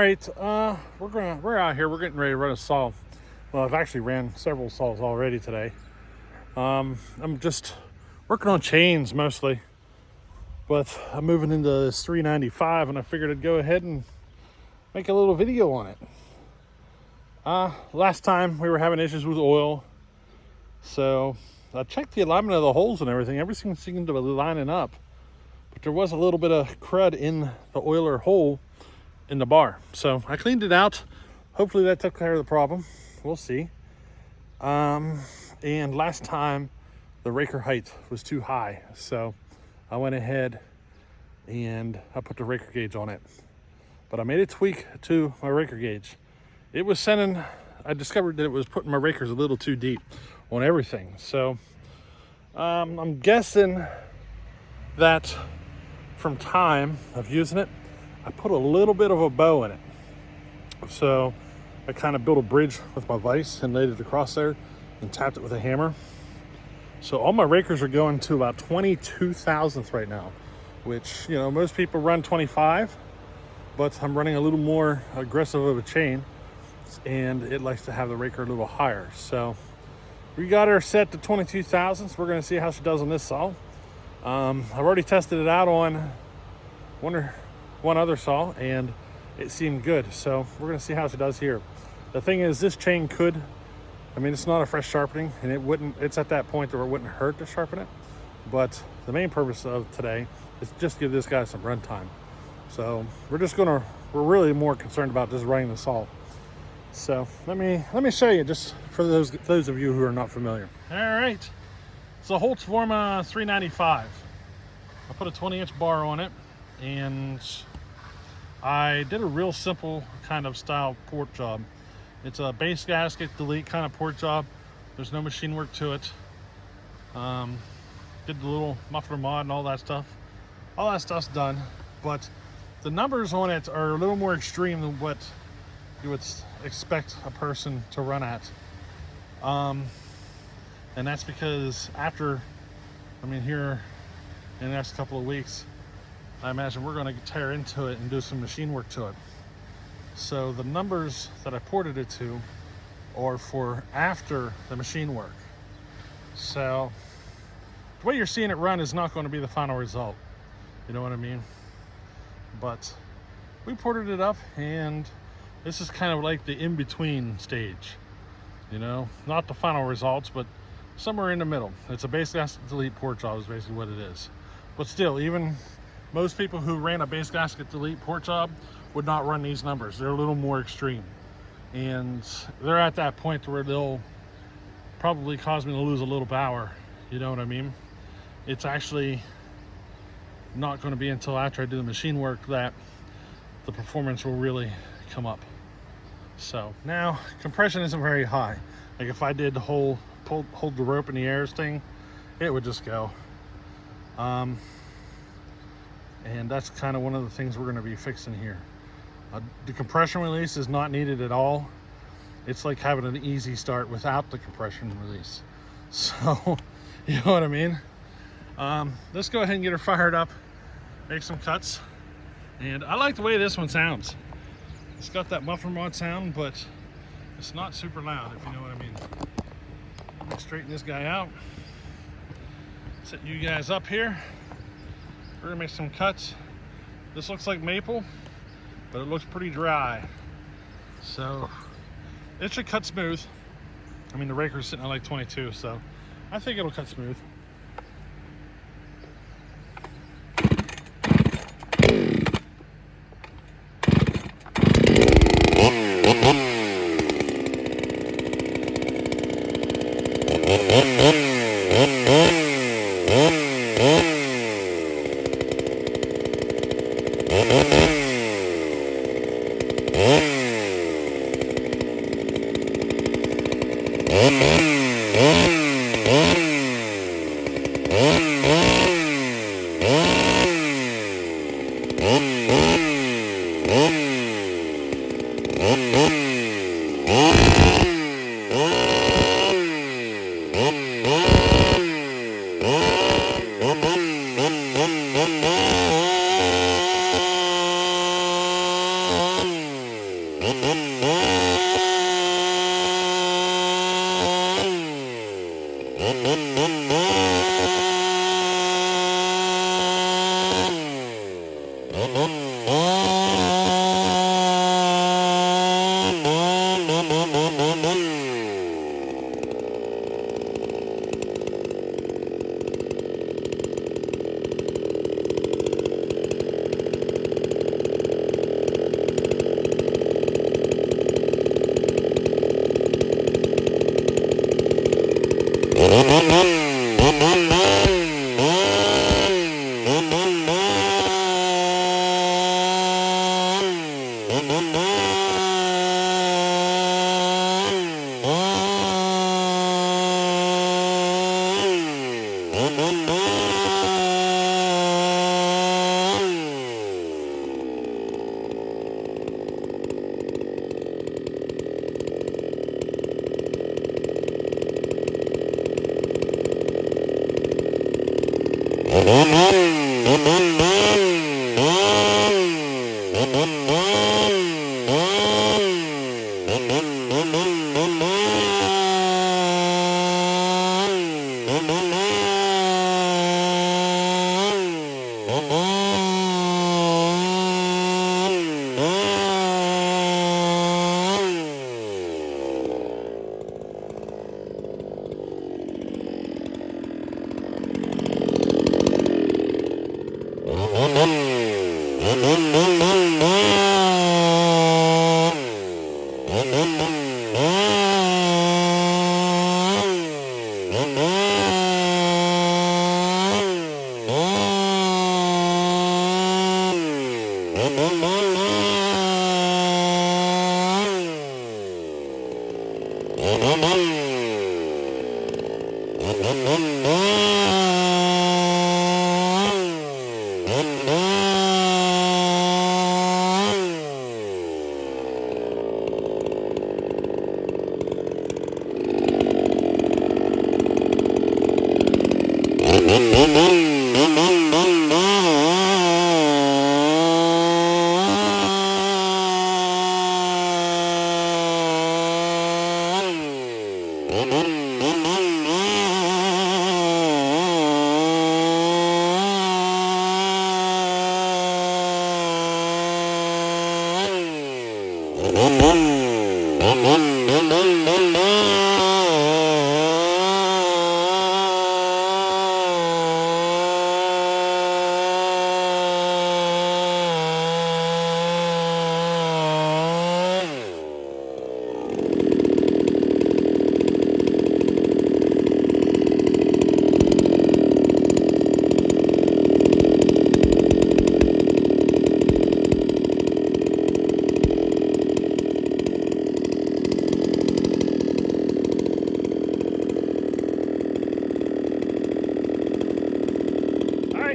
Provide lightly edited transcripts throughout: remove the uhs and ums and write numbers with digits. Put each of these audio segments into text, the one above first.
right, we're out here. We're getting ready to run a saw. Well, I've actually ran several saws already today. I'm just working on chains mostly, but I'm moving into this 395, and I figured I'd go ahead and make a little video on it. Last time we were having issues with oil, so I checked the alignment of the holes and everything. Everything seemed to be lining up, but there was a little bit of crud in the oiler hole in the bar. So I cleaned it out. Hopefully that took care of the problem. We'll see. And last time the raker height was too high, so I went ahead and I put the raker gauge on it. But I made a tweak to my raker gauge. It was sending, I discovered that it was putting my rakers a little too deep on everything. So I'm guessing that from time of using it, I put a little bit of a bow in it. So I kind of built a bridge with my vise and laid it across there and tapped it with a hammer. So all my rakers are going to about 22 thousandths right now, which, you know, most people run 25, but I'm running a little more aggressive of a chain, and it likes to have the raker a little higher. So we got her set to 22 thousandths. We're going to see how she does on this saw. I've already tested it out on one other saw, and it seemed good. So we're going to see how she does here. The thing is, this chain could, it's not a fresh sharpening, and it's at that point where it wouldn't hurt to sharpen it. But the main purpose of today is just to give this guy some run time. So we're really more concerned about just running the saw. So let me show you, just for those of you who are not familiar. All right, it's a Holtzfforma 395. I put a 20-inch bar on it, and I did a real simple kind of style port job. It's a base gasket delete kind of port job. There's no machine work to it. Did the little muffler mod and all that stuff. All that stuff's done, but the numbers on it are a little more extreme than what you would expect a person to run at. And that's because here in the next couple of weeks, I imagine we're going to tear into it and do some machine work to it. So the numbers that I ported it to are for after the machine work. So the way you're seeing it run is not going to be the final result. You know what I mean? But we ported it up, and this is kind of like the in-between stage. You know, not the final results, but somewhere in the middle. It's a base gasket delete port job is basically what it is. But still, even most people who ran a base gasket delete port job would not run these numbers. They're a little more extreme. And they're at that point where they'll probably cause me to lose a little power. You know what I mean? It's actually not going to be until after I do the machine work that the performance will really come up. So now compression isn't very high. Like if I did the whole hold the rope in the air thing, it would just go. And that's kind of one of the things we're going to be fixing here. The compression release is not needed at all. It's like having an easy start without the compression release. So, you know what I mean? Let's go ahead and get her fired up, make some cuts. And I like the way this one sounds. It's got that muffler mod sound, but it's not super loud, if you know what I mean. Let me straighten this guy out. Set you guys up here. We're gonna make some cuts. This looks like maple, but it looks pretty dry. So it should cut smooth. The raker's sitting at like 22, so I think it'll cut smooth.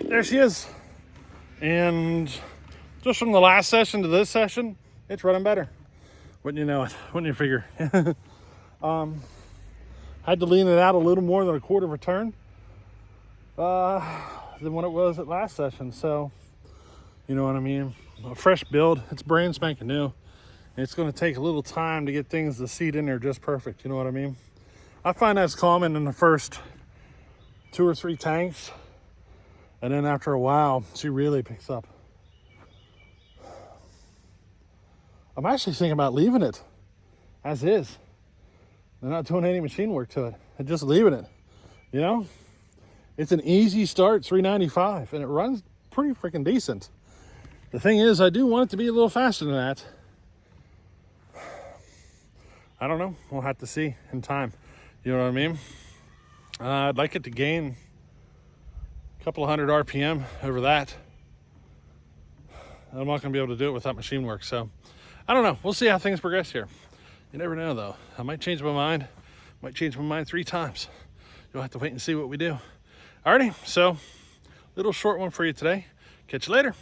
There she is. And just from the last session to this session, it's running better. Wouldn't you know it? Wouldn't you figure? Had to lean it out a little more than a quarter of a turn than what it was at last session. So, you know what I mean? A fresh build. It's brand spanking new. It's going to take a little time to get things to seat in there just perfect. You know what I mean? I find that's common in the first 2 or 3 tanks. And then after a while, she really picks up. I'm actually thinking about leaving it as is. They're not doing any machine work to it. They're just leaving it. You know? It's an easy start, 395, and it runs pretty freaking decent. The thing is, I do want it to be a little faster than that. I don't know. We'll have to see in time. You know what I mean? I'd like it to gain couple of hundred RPM over that. I'm not going to be able to do it without machine work. So I don't know. We'll see how things progress here. You never know, though. I might change my mind. Might change my mind 3 times. You'll have to wait and see what we do. Alrighty. So little short one for you today. Catch you later.